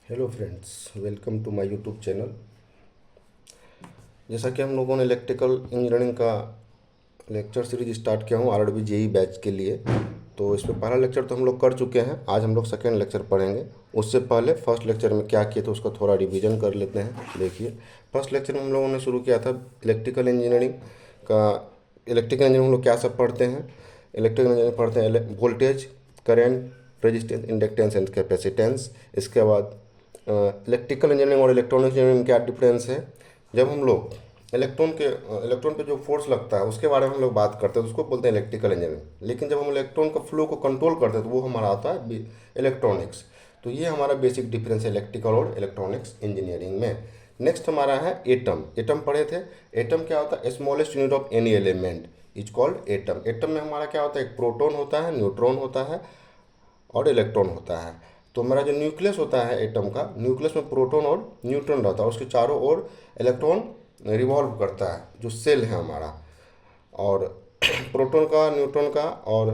Hello friends, welcome to my YouTube channel. जैसा कि हम लोगों ने इलेक्ट्रिकल इंजीनियरिंग का लेक्चर सीरीज स्टार्ट किया हूँ आरआरबी जेई बैच के लिए। तो इस पे पहला लेक्चर तो हम लोग कर चुके हैं। आज हम लोग सेकेंड लेक्चर पढ़ेंगे। उससे पहले फर्स्ट लेक्चर में क्या किए तो उसका थोड़ा रिवीजन कर लेते हैं। देखिए, फर्स्ट लेक्चर में हम लोगों ने शुरू किया था इलेक्ट्रिकल इंजीनियरिंग का। इलेक्ट्रिकल इंजीनियरिंग हम लोग क्या सब पढ़ते हैं? इलेक्ट्रिकल इंजीनियरिंग पढ़ते हैं voltage, current, resistance, inductance and capacitance. इसके बाद इलेक्ट्रिकल इंजीनियरिंग और इलेक्ट्रॉनिक्स इंजीनियरिंग में क्या डिफरेंस है? जब हम लोग इलेक्ट्रॉन पे जो फोर्स लगता है उसके बारे में हम लोग बात करते हैं तो उसको बोलते हैं इलेक्ट्रिकल इंजीनियरिंग। लेकिन जब हम इलेक्ट्रॉन का फ्लो को कंट्रोल करते हैं तो वो हमारा आता है इलेक्ट्रॉनिक्स। तो ये हमारा बेसिक डिफरेंस है इलेक्ट्रिकल और इलेक्ट्रॉनिक्स इंजीनियरिंग में। नेक्स्ट हमारा है एटम। एटम पढ़े थे। एटम क्या होता है? Smallest unit of any element is called atom. Atom में हमारा क्या होता है? एक प्रोटॉन होता है, न्यूट्रॉन होता है और इलेक्ट्रॉन होता है। तो हमारा जो न्यूक्लियस होता है एटम का, न्यूक्लियस में प्रोटॉन और न्यूट्रॉन रहता है, उसके चारों ओर इलेक्ट्रॉन रिवॉल्व करता है, जो सेल है हमारा। और प्रोटॉन का, न्यूट्रॉन का और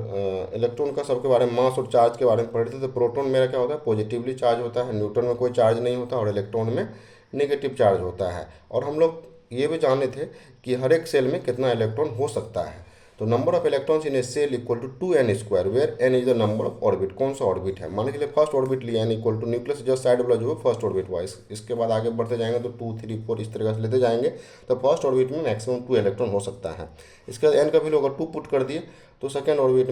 इलेक्ट्रॉन का सबके बारे में, मास और चार्ज के बारे में पढ़ते थे। तो प्रोटॉन मेरा क्या होता है? पॉजिटिवली चार्ज होता है, न्यूट्रॉन में कोई चार्ज नहीं होता और इलेक्ट्रॉन में नेगेटिव चार्ज होता है। और हम लोग ये भी जाने थे कि हर एक सेल में कितना इलेक्ट्रॉन हो सकता है। तो number of electrons in a shell equal to 2n², where n is the number of orbit. कौन सा ऑर्बिट है? मान के लिए फर्स्ट ऑर्बिट लिया, n equal to nucleus just side वाला जो है फर्स्ट ऑर्बिट हुआ। इसके बाद आगे बढ़ते जाएंगे तो 2, 3, 4 इस तरह से लेते जाएंगे। तो फर्स्ट ऑर्बिट में मैक्सिमम 2 इलेक्ट्रॉन हो सकता है। इसके बाद n का वैल्यू अगर 2 पुट कर दिए तो सेकेंड ऑर्बिट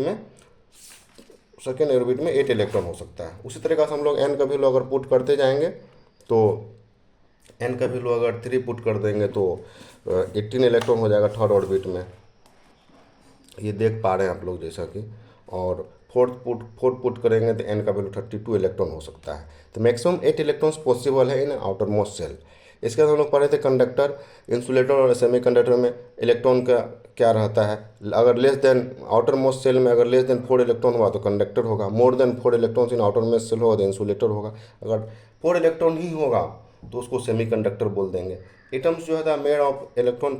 में 8 इलेक्ट्रॉन हो सकता है। उसी तरीके से हम लोग n का वैल्यू अगर पुट करते जाएंगे तो n का वैल्यू अगर 3 पुट कर देंगे तो 18 इलेक्ट्रॉन हो जाएगा थर्ड ऑर्बिट में। ये देख पा रहे हैं आप लोग जैसा कि। और फोर्थ पुट करेंगे तो n का वैल्यू 32 इलेक्ट्रॉन हो सकता है। तो मैक्सिमम 8 इलेक्ट्रॉन्स पॉसिबल है इन आउटर मोस्ट सेल। इसके बाद हम लोग पढ़े थे कंडक्टर, इंसुलेटर और सेमीकंडक्टर में इलेक्ट्रॉन का क्या रहता है। अगर less than outermost shell में अगर लेस देन 4 इलेक्ट्रॉन हुआ तो कंडक्टर होगा, more than 4 electrons in outermost shell होगा तो इंसुलेटर होगा। अगर 4 इलेक्ट्रॉन ही होगा तो उसको सेमीकंडक्टर बोल देंगे। एटम्स जो है मेड ऑफ इलेक्ट्रॉन,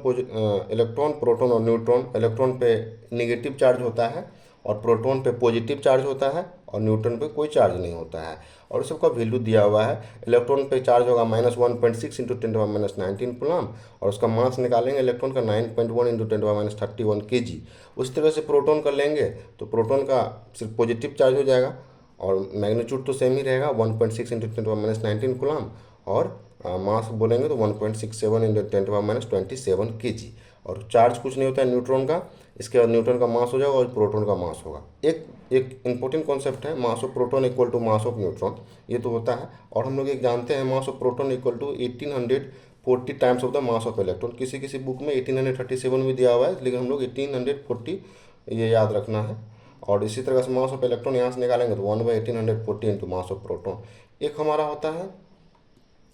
प्रोटॉन और न्यूट्रॉन। इलेक्ट्रॉन पे निगेटिव चार्ज होता है और प्रोटॉन पे पॉजिटिव चार्ज होता है और न्यूट्रॉन पे कोई चार्ज नहीं होता है। और सबका वैल्यू दिया हुआ है। इलेक्ट्रॉन पे चार्ज होगा -1.6 इंटू 10⁻19 कूलम और उसका मास निकालेंगे इलेक्ट्रॉन का 9.1 इंटू 10⁻31 kg। उस तरह से प्रोटॉन का लेंगे तो प्रोटॉन का सिर्फ पॉजिटिव चार्ज हो जाएगा और मैग्नीट्यूड तो सेम ही रहेगा 1.6 इंटू 10⁻19 कूलम। और मास बोलेंगे तो 1.67 इंटू 10⁻27 kg। और चार्ज कुछ नहीं होता है न्यूट्रॉन का। इसके बाद न्यूट्रॉन का मास हो जाएगा और प्रोटॉन का मास होगा। एक एक इंपॉर्टेंट कॉन्सेप्ट है, mass of proton equal to mass of neutron. ये तो होता है। और हम लोग एक जानते हैं mass of proton equal to 1840 times of the mass of electron. किसी किसी बुक में 1837 भी दिया हुआ है, लेकिन हम लोग 1840 ये याद रखना है। और इसी तरह से मास ऑफ इलेक्ट्रॉन यहाँ से निकालेंगे तो 1/1840 इंटू मास ऑफ प्रोटॉन। एक हमारा होता है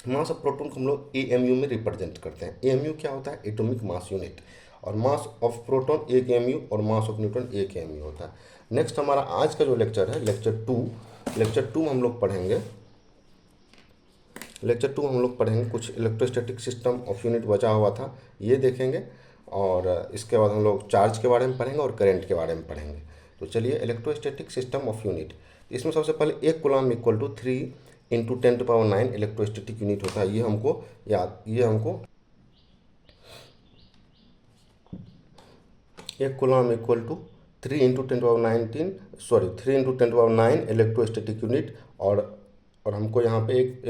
मास ऑफ प्रोटॉन को हम लोग एएमयू में रिप्रेजेंट करते हैं। एएमयू क्या होता है? Atomic mass unit. और मास ऑफ प्रोटॉन 1 एमयू और मास ऑफ न्यूट्रॉन 1 एमयू होता है। नेक्स्ट हमारा आज का जो लेक्चर है लेक्चर 2 में हम लोग पढ़ेंगे। कुछ इलेक्ट्रोस्टैटिक सिस्टम ऑफ यूनिट बचा हुआ था, ये देखेंगे। और इसके बाद हम लोग चार्ज के बारे में पढ़ेंगे और करंट के बारे में पढ़ेंगे। तो चलिए, इलेक्ट्रोस्टैटिक सिस्टम ऑफ यूनिट। इसमें सबसे पहले 1 coulomb equal to 3 into 10⁻9 electrostatic unit होता है। ये हमको 1 coulomb equal to 3 into 10⁻9 electrostatic unit. और हमको यहाँ पे एक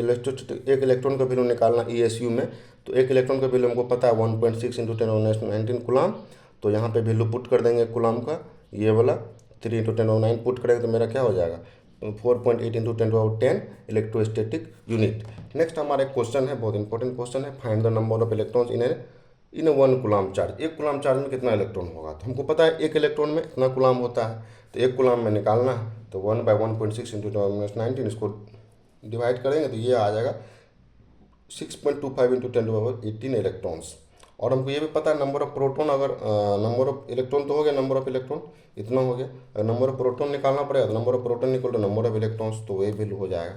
इलेक्ट्रॉन का वैल्यू निकालना ESU में। तो एक इलेक्ट्रॉन का वैल्यू हमको पता है 1.6 इंटू 10⁻19 कूलम। तो यहाँ पे वैल्यू पुट कर देंगे कूलम का, ये वाला 3 इंटू 10⁻9 पुट करेंगे तो मेरा क्या हो जाएगा 4.8 इंटू 10⁻10 इलेक्ट्रोस्टैटिक यूनिट। नेक्स्ट हमारा एक क्वेश्चन है, बहुत इंपॉर्टेंट क्वेश्चन है। Find the number of electrons in 1 coulomb charge. 1 coulomb charge में कितना इलेक्ट्रॉन होगा? तो हमको पता है 1 इलेक्ट्रॉन में इतना कूलम होता है। तो 1 कूलम में निकालना है तो 1/1.6 इंटू 10⁻19 इसको डिवाइड करेंगे तो ये आ जाएगा 6.25 इंटू 10⁻18 इलेक्ट्रॉन्स। और हमको ये भी पता है नंबर ऑफ प्रोटॉन, अगर नंबर ऑफ इलेक्ट्रॉन तो हो गया, नंबर ऑफ इलेक्ट्रॉन इतना हो गया। अगर नंबर ऑफ प्रोटॉन निकालना पड़ेगा तो number of proton equal to number of electrons, तो वही वैल्यू हो जाएगा।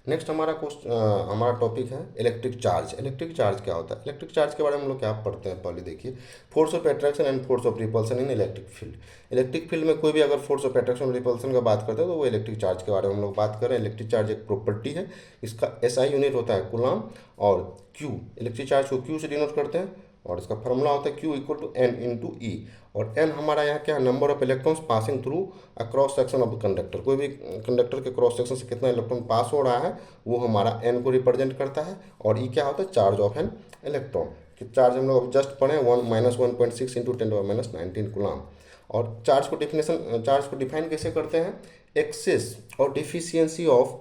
नेक्स्ट हमारा टॉपिक है इलेक्ट्रिक चार्ज। इलेक्ट्रिक चार्ज क्या होता है? इलेक्ट्रिक चार्ज के बारे में हम लोग क्या पढ़ते हैं, पहले देखिए। Force of attraction and force of repulsion in electric field. Electric field में कोई भी अगर फोर्स ऑफ अट्रैक्शन और रिपल्सन का बात करते हैं तो वो इलेक्ट्रिक चार्ज के बारे में हम लोग बात करें। इलेक्ट्रिक चार्ज एक प्रॉपर्टी है, इसका एसआई यूनिट होता है कूलम, और क्यू, इलेक्ट्रिक चार्ज को क्यू से डिनोट करते हैं, और इसका फॉर्मूला होता है Q equal to N into E. और एन हमारा यहाँ क्या है? Number of electrons passing through a cross section of conductor. कोई भी कंडक्टर के क्रॉस सेक्शन से कितना इलेक्ट्रॉन पास हो रहा है वो हमारा एन को रिप्रेजेंट करता है। और ई क्या होता है? Charge of an electron. कि चार्ज हम लोग जस्ट पढ़े 1 - 1.6 इंटू 10⁻⁻19 कूलम। और चार्ज को डिफाइन कैसे करते हैं? एक्सेस और deficiency of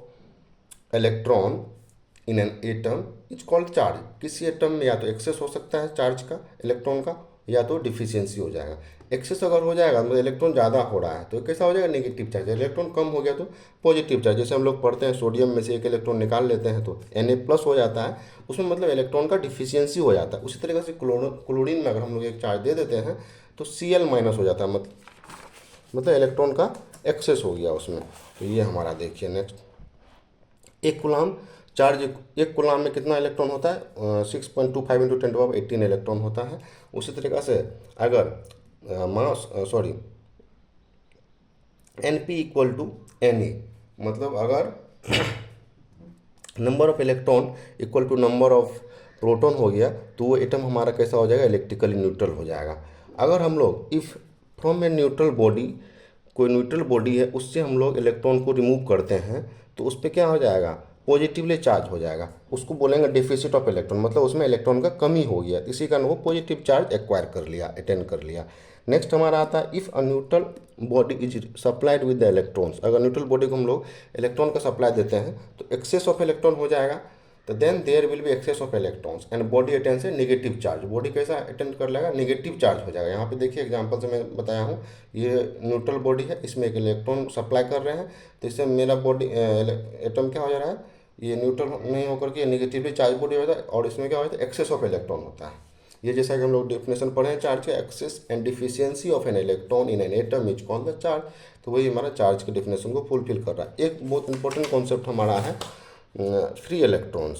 electron in an atom is called charge. किसी एटम में या तो एक्सेस हो सकता है चार्ज का, इलेक्ट्रॉन का, या तो डिफिशियंसी हो जाएगा। एक्सेस अगर हो जाएगा मतलब इलेक्ट्रॉन ज़्यादा हो रहा है तो कैसा हो जाएगा? Negative charge. इलेक्ट्रॉन कम हो गया तो पॉजिटिव चार्ज। जैसे हम लोग पढ़ते हैं सोडियम में से एक इलेक्ट्रॉन निकाल लेते हैं तो Na+ हो जाता है, उसमें मतलब इलेक्ट्रॉन का डिफिशियंसी हो जाता है। उसी तरीके से क्लोरीन में अगर हम लोग एक चार्ज दे देते हैं तो Cl- हो जाता है, मतलब इलेक्ट्रॉन का एक्सेस हो गया उसमें। तो ये हमारा देखिए नेक्स्ट, एक कूलम चार्ज, एक कूलम में कितना इलेक्ट्रॉन होता है? 6.25 इंटू 10⁻18 इलेक्ट्रॉन होता है। उसी तरीक़ा से अगर Np इक्वल टू Na, मतलब अगर number of electron equal to number of proton हो गया तो वो एटम हमारा कैसा हो जाएगा? इलेक्ट्रिकली न्यूट्रल हो जाएगा। अगर हम लोग if from a neutral body, कोई न्यूट्रल बॉडी है उससे हम लोग इलेक्ट्रॉन को रिमूव करते हैं तो उस पर क्या हो जाएगा? पॉजिटिवली चार्ज हो जाएगा। उसको बोलेंगे डेफिसिट ऑफ इलेक्ट्रॉन, मतलब उसमें इलेक्ट्रॉन का कमी हो गया, इसी कारण वो पॉजिटिव चार्ज एक्वायर कर लिया, अटेन कर लिया। नेक्स्ट हमारा आता है if a neutral body is supplied with the electrons. अगर न्यूट्रल बॉडी को हम लोग इलेक्ट्रॉन का सप्लाई देते हैं तो एक्सेस ऑफ इलेक्ट्रॉन हो जाएगा, तो then there will be excess of electrons and body attains a negative charge. Body कैसा अटेंड कर लेगा? नेगेटिव चार्ज हो जाएगा। यहाँ पे देखिए एग्जांपल से मैं बताया हूँ, ये न्यूट्रल बॉडी है, इसमें एक इलेक्ट्रॉन सप्लाई कर रहे हैं तो इससे मेरा बॉडी एटम क्या हो जा रहा है? ये न्यूट्रल नहीं होकर के नेगेटिवली चार्ज बॉडी होता है, और इसमें क्या होता है? एक्सेस ऑफ इलेक्ट्रॉन होता है। ये जैसा कि हम लोग डेफिनेशन पढ़े हैं चार्ज के, excess and deficiency of an electron in an atom is called the charge. तो वही हमारा चार्ज के डेफिनेशन को फुलफिल कर रहा है। एक बहुत इंपॉर्टेंट कॉन्सेप्ट हमारा है फ्री इलेक्ट्रॉन्स।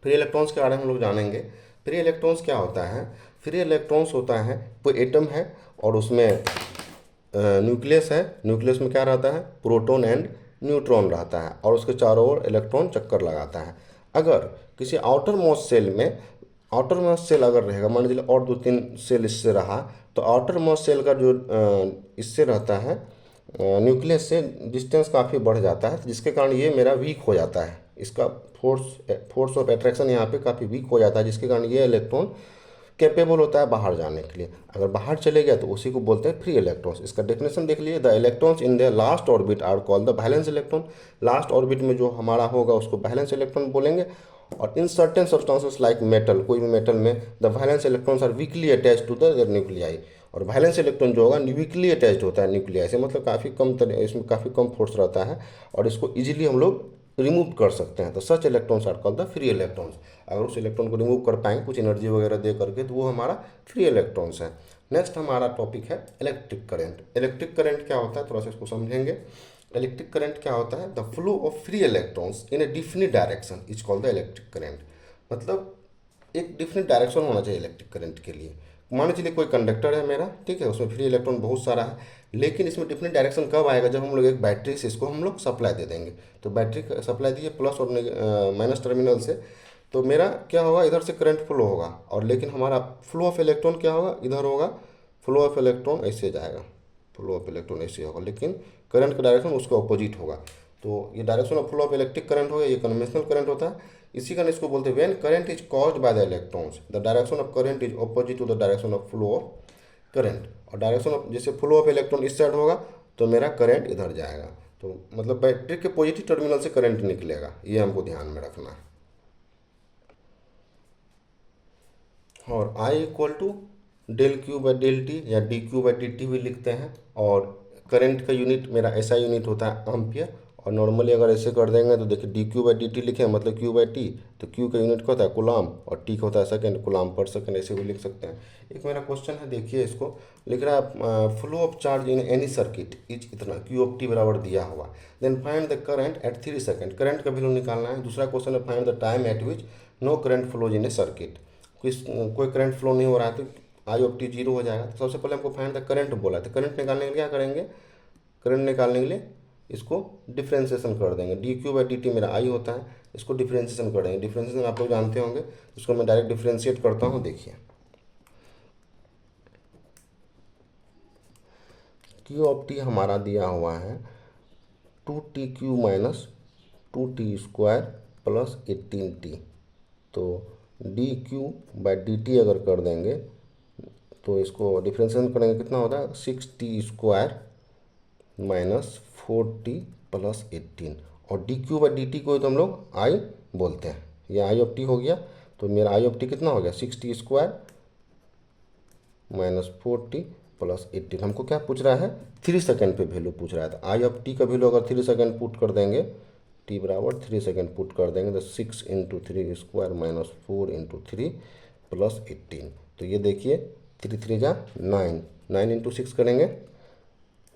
फ्री इलेक्ट्रॉन्स के बारे में हम लोग जानेंगे। फ्री इलेक्ट्रॉन्स क्या होता है? फ्री इलेक्ट्रॉन्स होता है कोई एटम है और उसमें न्यूक्लियस है, न्यूक्लियस में क्या रहता है? प्रोटॉन एंड न्यूट्रॉन रहता है, और उसके चारों ओर इलेक्ट्रॉन चक्कर लगाता है। अगर किसी आउटर मोस्ट सेल में, आउटर मोस्ट सेल अगर रहेगा, मान लीजिए और 2-3 सेल इससे रहा, तो आउटर मोस्ट सेल का जो इससे रहता है न्यूक्लियस से डिस्टेंस काफ़ी बढ़ जाता है, जिसके कारण ये मेरा वीक हो जाता है। इसका फोर्स ऑफ अट्रैक्शन यहाँ पे काफ़ी वीक हो जाता है, जिसके कारण ये इलेक्ट्रॉन कैपेबल होता है बाहर जाने के लिए। अगर बाहर चले गया तो उसी को बोलते हैं फ्री इलेक्ट्रॉन्स। इसका डेफिनेशन देख लीजिए, the electrons in the last orbit are called the valence electron. Last orbit में जो हमारा होगा उसको वैलेंस इलेक्ट्रॉन बोलेंगे। और in certain substances like metal, कोई भी मेटल में the valence electrons are weakly attach to the nuclei. और वैलेंस इलेक्ट्रॉन जो होगा वीकली अटैच्ड होता है न्यूक्लियाई से, मतलब काफ़ी कम इसमें काफ़ी कम फोर्स रहता है और इसको इजीली हम लोग रिमूव कर सकते हैं। तो such electrons are called the free electrons. अगर उस इलेक्ट्रॉन को रिमूव कर पाएंगे कुछ एनर्जी वगैरह दे करके तो वो हमारा फ्री इलेक्ट्रॉन्स है। नेक्स्ट हमारा टॉपिक है इलेक्ट्रिक करंट। इलेक्ट्रिक करंट क्या होता है थोड़ा सा इसको समझेंगे। इलेक्ट्रिक करंट क्या होता है? The flow of free electrons in A definite direction is called the electric current. मतलब एक डिफिनिट डायरेक्शन होना चाहिए इलेक्ट्रिक करंट के लिए। मान लीजिए कोई कंडक्टर है मेरा, ठीक है, उसमें फ्री इलेक्ट्रॉन बहुत सारा है, लेकिन इसमें डिफरेंट डायरेक्शन कब आएगा? जब हम लोग एक बैटरी से इसको हम लोग सप्लाई दे देंगे। तो बैटरी सप्लाई दिए प्लस और माइनस टर्मिनल से, तो मेरा क्या होगा? इधर से करंट फ्लो होगा, और लेकिन हमारा फ्लो ऑफ इलेक्ट्रॉन क्या होगा? इधर होगा। फ्लो ऑफ इलेक्ट्रॉन ऐसे जाएगा, फ्लो ऑफ इलेक्ट्रॉन ऐसे होगा, लेकिन करंट का डायरेक्शन उसका अपोजिट होगा। तो ये direction of flow of electric current हो गया, ये कन्वेंशनल करंट होता है। इसी कारण इसको बोलते हैं when current is caused by the electrons the direction of current is opposite to the direction of flow of current. और डायरेक्शन ऑफ जैसे फ्लो ऑफ इलेक्ट्रॉन इस साइड होगा तो मेरा करंट इधर जाएगा, तो मतलब बैटरी के पॉजिटिव टर्मिनल से करंट निकलेगा, ये हमको ध्यान में रखना है। और I equal to del Q by del T या D Q by D T भी लिखते हैं। और करंट का यूनिट मेरा SI यूनिट होता है एम्पियर, और नॉर्मली अगर ऐसे कर देंगे तो देखिए D Q by D T लिखे मतलब क्यू बाई टी, तो क्यू का यूनिट क्या होता है कुलाम और टी का होता है सेकेंड, कुलाम पर सेकेंड, ऐसे भी लिख सकते हैं। एक मेरा क्वेश्चन है, देखिए इसको लिख रहा है flow of charge in any circuit is इतना क्यू ऑफ टी बराबर दिया हुआ, then find the current at 3 second, current का वैल्यू निकालना है। दूसरा क्वेश्चन है find the time at which no current flows in a circuit, कोई करंट फ्लो नहीं हो रहा है तो आई ऑफ टी जीरो हो जाएगा। तो सबसे पहले हमको फाइंड द करंट बोला है, तो करंट निकालने के लिए क्या करेंगे, करंट निकालने के लिए इसको डिफ्रेंसिएशन कर देंगे। D Q by D T मेरा आई होता है, इसको डिफ्रेंसिएशन कर देंगे। डिफ्रेंसिएशन आप लोग जानते होंगे, इसको मैं डायरेक्ट डिफ्रेंशिएट करता हूँ। देखिए क्यू ऑफ टी हमारा दिया हुआ है 2t³ minus 2t² plus 18t, तो D Q by D T अगर कर देंगे तो इसको डिफ्रेंशिएशन करेंगे, कितना होता है 6t² माइनस 4t प्लस 18, और D Q by D T को तो हम लोग आई बोलते हैं, ये आई ऑफ टी हो गया। तो मेरा आई ऑफ टी कितना हो गया 6t² माइनस 4t प्लस 18। हमको क्या पूछ रहा है 3 सेकेंड पे वैल्यू पूछ रहा है, तो आई ऑफ टी का वैल्यू अगर 3 सेकेंड पुट कर देंगे, टी बराबर 3 सेकेंड पुट कर देंगे तो 6 × 3² माइनस 4 × 3 प्लस 18। तो ये देखिए 3 3 जा 9, 9 × 6 करेंगे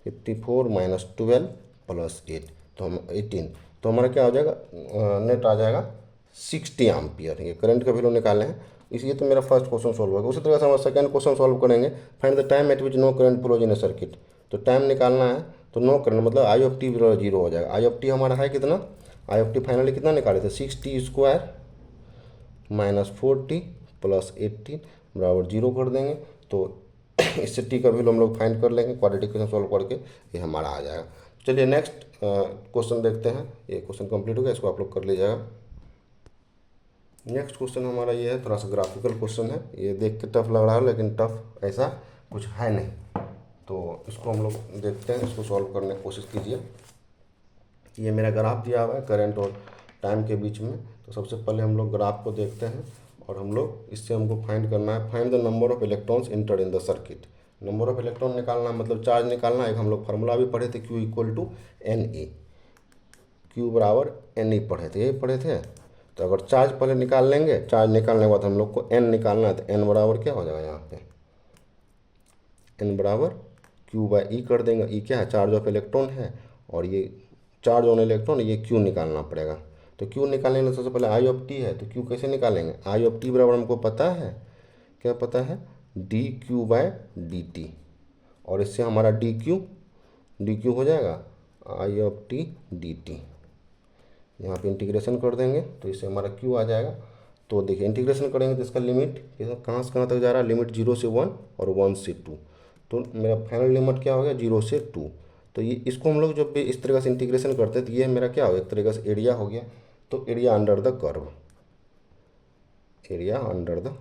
54 माइनस 12 प्लस 8, तो हम 18, तो हमारा क्या हो जाएगा नेट आ जाएगा 60 एम्पियर। ये करंट का वैल्यू निकाले हैं, इसलिए तो मेरा फर्स्ट क्वेश्चन सॉल्व होगा। उसी तरह से हम सेकंड क्वेश्चन सॉल्व करेंगे, find the time at which no current flows in a circuit, तो टाइम निकालना है, तो नो करंट मतलब आई ऑफ टी जीरो हो जाएगा। आई ऑफ टी हमारा है कितना, आई ऑफ टी फाइनली कितना निकाले थे 6t² माइनस 4t प्लस 18 बराबर जीरो कर देंगे, तो इससे टी का वैल्यू हम लोग फाइंड कर लेंगे, क्वाड्रेटिक इक्वेशन सॉल्व करके ये हमारा आ जाएगा। चलिए नेक्स्ट क्वेश्चन देखते हैं, ये क्वेश्चन कंप्लीट हो गया, इसको आप लोग कर लीजिएगा। नेक्स्ट क्वेश्चन हमारा ये है, थोड़ा सा ग्राफिकल क्वेश्चन है, ये देख के टफ लग रहा है लेकिन टफ ऐसा कुछ है नहीं, तो इसको हम लोग देखते हैं, इसको सॉल्व करने की कोशिश कीजिए। ये मेरा ग्राफ दिया हुआ है करंट और टाइम के बीच में, तो सबसे पहले हम लोग ग्राफ को देखते हैं और हम लोग इससे हमको फाइंड करना है, find the number of electrons inter in the circuit. Number of electron निकालना मतलब चार्ज निकालना। एक हम लोग फार्मूला भी पढ़े थे Q = NE, Q बराबर NE पढ़े थे, यही पढ़े थे। तो अगर चार्ज पहले निकाल लेंगे, चार्ज निकालने के बाद हम लोग को N निकालना है, तो N बराबर क्या हो जाएगा यहाँ पे N बराबर Q/E कर देंगे। E क्या है, चार्ज ऑफ इलेक्ट्रॉन है, और ये चार्ज ऑन इलेक्ट्रॉन, ये Q निकालना पड़ेगा। तो Q निकालने के लिए सबसे पहले आई ऑफ टी है, तो Q कैसे निकालेंगे, आई ऑफ टी बराबर हमको पता है, क्या पता है dQ/dt, और इससे हमारा dQ हो जाएगा आई ऑफ टी डी टी। यहाँ पे इंटीग्रेशन कर देंगे तो इससे हमारा Q आ जाएगा। तो देखिए इंटीग्रेशन करेंगे तो इसका लिमिट कहाँ से कहाँ तक जा रहा है, लिमिट 0 से 1 और 1 से 2, तो मेरा फाइनल लिमिट क्या हो गया 0 से 2। तो ये इसको हम लोग जब भी इस तरीके से इंटीग्रेशन करते हैं तो ये मेरा क्या हो गया, एक तरीके से एरिया हो गया। तो area under the curve, area under the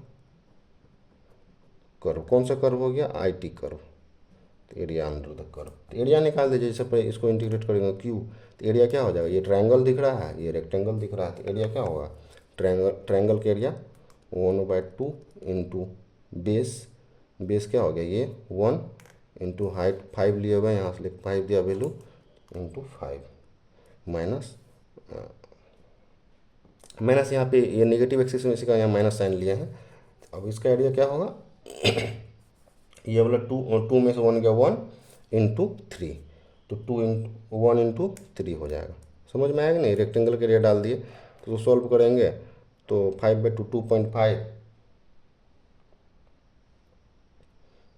curve, कौन सा कर्व हो गया IT कर्व, तो एरिया अंडर द कर्व। तो एरिया निकाल दीजिए, जैसे पहले इसको इंटीग्रेट करेंगे Q, तो एरिया क्या हो जाएगा, ये ट्रायंगल दिख रहा है, ये रेक्टेंगल दिख रहा है, तो एरिया क्या होगा ट्रायंगल का एरिया 1/2 इंटू बेस क्या हो गया ये 1 इंटू हाइट 5 लिए हुए, यहाँ से 5 दिया वैल्यू इंटू 5 माइनस यहाँ पे ये नेगेटिव एक्सिस में इसका यहाँ माइनस साइन लिए हैं। अब इसका एरिया क्या होगा ये वाला 2 में से 1 गया 1 इंटू 3, तो 1 इंटू 3 हो जाएगा। समझ में आएगा नहीं, रेक्टेंगल के एरिया डाल दिए, तो सॉल्व करेंगे तो 5/2 2.5,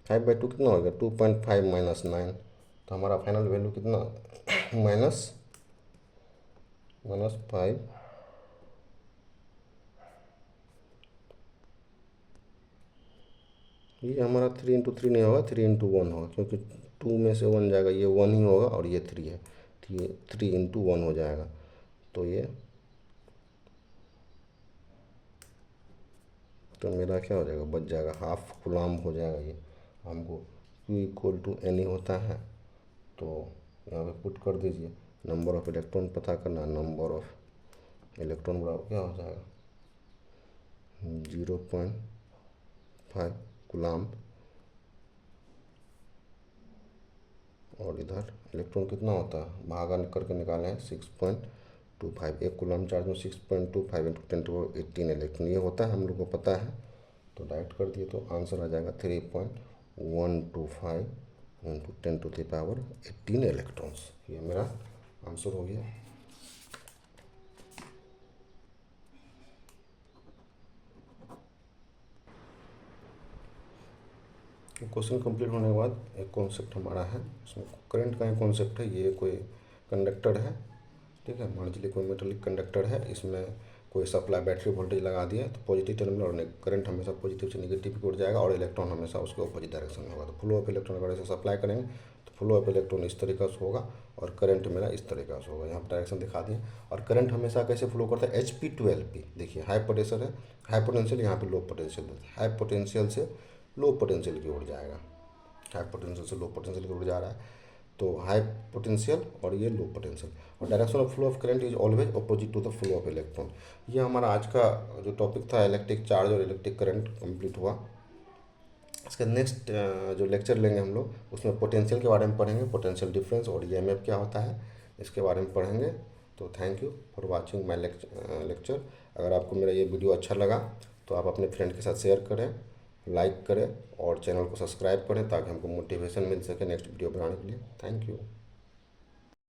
5/2 कितना हो गया 2.5 माइनस 9, तो हमारा फाइनल वैल्यू कितना माइनस 5, ये हमारा 3 × 3 नहीं होगा, 3 × 1 होगा, क्योंकि 2 में से 1 जाएगा, ये 1 ही होगा और ये 3 है, तो ये 3 × 1 हो जाएगा। तो ये तो मेरा क्या हो जाएगा, बच जाएगा हाफ कूलम्ब हो जाएगा। ये हमको Q = NE होता है, तो यहाँ पे पुट कर दीजिए, नंबर ऑफ इलेक्ट्रॉन पता करना, नंबर ऑफ इलेक्ट्रॉन बराबर क्या हो जाएगा 0.5 कूलम्ब और इधर इलेक्ट्रॉन कितना होता है, भागा करके निकाले हैं 6.25। एक कूलम चार्ज में 6.25 इंटू 10⁻18 इलेक्ट्रॉन ये होता है, हम लोग को पता है। तो डायरेक्ट कर दिए तो आंसर आ जाएगा 3.125 इंटू 10⁻18 इलेक्ट्रॉन्स। ये मेरा आंसर हो गया। क्वेश्चन कंप्लीट होने के बाद एक कॉन्सेप्ट हमारा है, उसमें करंट का एक कॉन्सेप्ट है। ये कोई कंडक्टर है, ठीक है, मान लीजिए कोई मेटेलिक कंडक्टर है, इसमें कोई सप्लाई बैटरी वोल्टेज लगा दिया तो पॉजिटिव टर्मिनल और करंट हमेशा पॉजिटिव से नेगेटिव की ओर जाएगा और इलेक्ट्रॉन हमेशा उसके अपोजिट डायरेक्शन में होगा। तो फ्लो ऑफ इलेक्ट्रॉन अगर ऐसे सप्लाई करेंगे तो फ्लो ऑफ इलेक्ट्रॉन इस तरीके से होगा और करंट मेरा इस तरीके से होगा। यहाँ पर डायरेक्शन दिखा दिए। और करंट हमेशा कैसे फ्लो करता है, HP टू LP। देखिए हाई पोटेंशियल है, हाई पोटेंशियल, यहाँ पे लो पोटेंशियल है। हाई पोटेंशियल से लो पोटेंशियल की ओर जाएगा, हाई पोटेंशियल से लो पोटेंशियल की ओर जा रहा है। तो हाई पोटेंशियल और ये लो पोटेंशियल, और direction of flow of current is always opposite to the flow of electron. ये हमारा आज का जो टॉपिक था इलेक्ट्रिक चार्ज और इलेक्ट्रिक करंट कंप्लीट हुआ। इसके नेक्स्ट जो लेक्चर लेंगे हम लोग उसमें पोटेंशियल के बारे में पढ़ेंगे, पोटेंशियल डिफरेंस और EMF क्या होता है इसके बारे में पढ़ेंगे। तो thank you for watching my lecture. अगर आपको मेरा ये वीडियो अच्छा लगा तो आप अपने फ्रेंड के साथ शेयर करें, लाइक करें और चैनल को सब्सक्राइब करें ताकि हमको मोटिवेशन मिल सके नेक्स्ट वीडियो बनाने के लिए। Thank you.